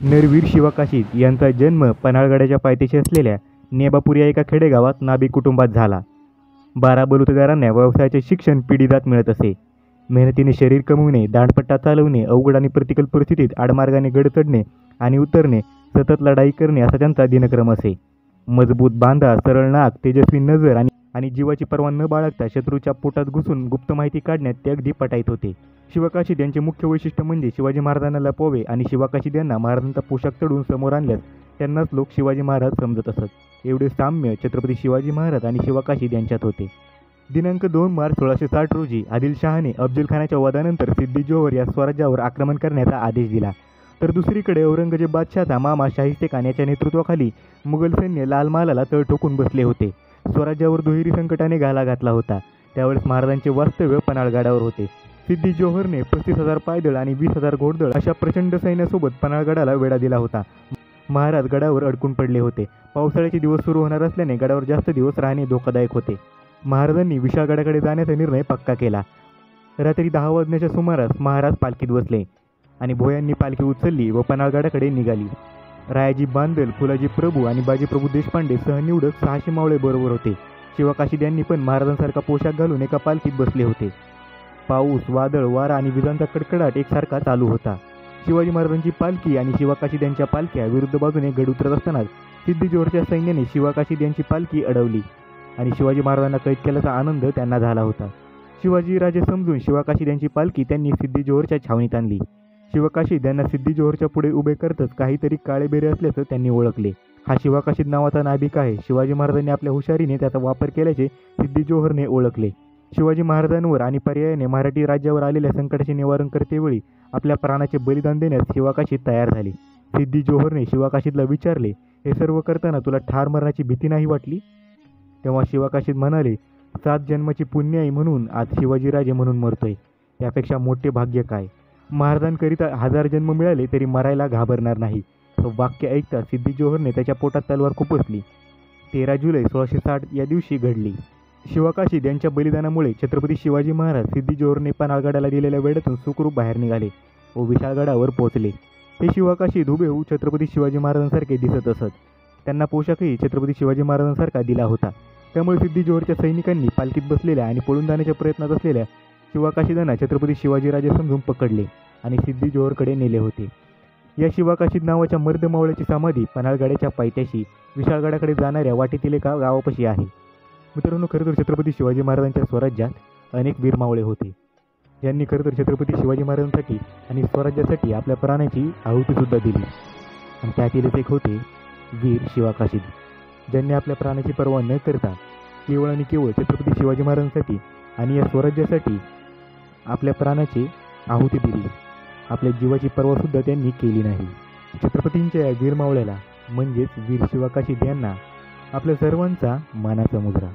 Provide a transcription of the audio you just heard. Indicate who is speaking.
Speaker 1: नरवीर शिवाकाशीद यांचा जन्म पन्हाळगडाच्या पायथ्याशी असलेल्या नेबापूर या एका खेडेगावात नाभिक कुटुंबात झाला. 12 बलुतेदारांना व्यवसायाचे शिक्षण पिढीजात मिळत असे. मेहनतीने शरीर कमविणे, दांडपट्टा चालवणे, अवघड आणि प्रतिकूल परिस्थितीत आडमार्गाने गड चढणे आणि उतरणे, सतत लढाई करणे असा त्यांचा दिनक्रम असे. मजबूत बांधा, सरळ नाक, तेजस्वी नजर आणि जीवाची पर्वा न बाळगता शत्रूच्या पोटात घुसून गुप्त माहिती काढण्यात ते अगदी पटाईत होते. शिवाकाशीद यांचे मुख्य वैशिष्ट्य म्हणजे शिवाजी महाराजांना लपवावे आणि शिवाकाशीद यांना महाराजांचा पोशाख चढवून समोर आणल्यास त्यांनाच लोक शिवाजी महाराज समजत असत. एवढे साम्य छत्रपती शिवाजी महाराज आणि शिवाकाशीद यांच्यात होते. दिनांक 2 मार्च 1660 रोजी आदिलशहाने अफजलखानाच्या वधानंतर सिद्दी जोहर या स्वराज्यावर आक्रमण करण्याचा आदेश दिला. तर दुसरीकडे औरंगजेब बादशहाचा मामा शाहिस्ते खान याच्या नेतृत्वाखाली मुघल सैन्य लाल महालाला तळ ठोकून बसले होते. स्वराज्यावर दुहेरी संकटाने घाला घातला होता. त्यावेळेस महाराजांचे वास्तव्य पन्हाळगडावर होते. सिद्दी जोहरने 35,000 पायदळ आणि 20,000 घोडदळ अशा प्रचंड सैन्यासोबत पन्हाळगडाला वेढा दिला होता. महाराज गडावर अडकून पडले होते. पावसाळ्याचे दिवस सुरू होणार असल्याने गडावर जास्त दिवस राहणे धोकादायक होते. महाराजांनी विशाळगडाकडे जाण्याचा निर्णय पक्का केला. रात्री 10 वाजण्याच्या सुमारास महाराज पालखीत बसले आणि भोयांनी पालखी उचलली व पन्हाळगडाकडे निघाली. रायाजी बांदल, फुलाजी प्रभू आणि बाजीप्रभू देशपांडे सह निवडक 600 मावळे बरोबर होते. शिवाकाशीद यांनी पण महाराजांसारखा पोशाख घालून एका पालखीत बसले होते. पाऊस, वादळ, वारा आणि विजांचा कडकडाट एकसारखा चालू होता. शिवाजी महाराजांची पालखी आणि शिवाकाशीद यांच्या पालख्या विरुद्ध बाजूने गड उतरत असतानाच सिद्दी जोहरच्या सैन्याने शिवाकाशीद यांची पालखी अडवली आणि शिवाजी महाराजांना कैद केल्याचा आनंद त्यांना झाला होता. शिवाजी राजे समजून शिवाकाशीद यांची पालखी त्यांनी सिद्दी जोहरच्या छावणीत आणली. शिवाकाशीद यांना सिद्दी जोहरच्या पुढे उभे करतच काहीतरी काळेबेरे असल्याचं त्यांनी ओळखले. हा शिवाकाशीद नावाचा नाभिक आहे. शिवाजी महाराजांनी आपल्या हुशारीने त्याचा वापर केल्याचे सिद्दी जोहरने ओळखले. शिवाजी महाराजांवर आणि पर्यायाने मराठी राज्यावर आलेल्या संकटाचे निवारण करतेवेळी आपल्या प्राणाचे बलिदान देण्यास शिवाकाशीद तयार झाले. सिद्दी जोहरने शिवाकाशीदला विचारले, हे सर्व करताना तुला ठार मरणाची भीती नाही वाटली? तेव्हा शिवाकाशीद म्हणाले, 7 जन्माची पुण्याई म्हणून आज शिवाजीराजे म्हणून मरतोय. यापेक्षा मोठे भाग्य काय? महाराजांकरिता 1000 जन्म मिळाले तरी मरायला घाबरणार नाही. हे वाक्य ऐकता सिद्दी जोहरने त्याच्या पोटात तलवार खुपसली. 13 जुलै 1660 या दिवशी घडली. शिवाकाशीद यांच्या बलिदानामुळे छत्रपती शिवाजी महाराज सिद्दी जोहरने पन्हाळगडाला दिलेल्या वेढ्यातून सुखरूप बाहेर निघाले व विशाळगडावर पोहोचले. हे शिवाकाशीद हुबेहूब छत्रपती शिवाजी महाराजांसारखे दिसत असत. त्यांना पोशाखही छत्रपती शिवाजी महाराजांसारखा दिला होता. त्यामुळे सिद्दी जोहरच्या सैनिकांनी पालखीत बसलेल्या आणि पळून जाण्याच्या प्रयत्नात असलेल्या शिवाकाशीदांना छत्रपती शिवाजीराजे समजून पकडले आणि सिद्दी जोहरकडे नेले होते. या शिवाकाशीद नावाच्या मर्दमावळ्याची समाधी पन्हाळगडाच्या पायथ्याशी विशाळगडाकडे जाणाऱ्या वाटेतील एका गावापाशी आहे. मित्रांनो, खरं तर छत्रपती शिवाजी महाराजांच्या स्वराज्यात अनेक वीर मावळे होते, ज्यांनी खरं तर छत्रपती शिवाजी महाराजांसाठी आणि स्वराज्यासाठी आपल्या प्राणाची आहुतीसुद्धा दिली. आणि त्यातीलच एक होते वीर शिवाकाशीद, ज्यांनी आपल्या प्राणाची पर्वा न करता केवळ आणि केवळ छत्रपती शिवाजी महाराजांसाठी आणि या स्वराज्यासाठी आपल्या प्राणाची आहुती दिली. आपल्या जीवाची पर्वासुद्धा त्यांनी केली नाही. छत्रपतींच्या या वीर मावळ्याला म्हणजेच वीर शिवाकाशीद यांना आपल्या सर्वांचा मानाचा मुजरा.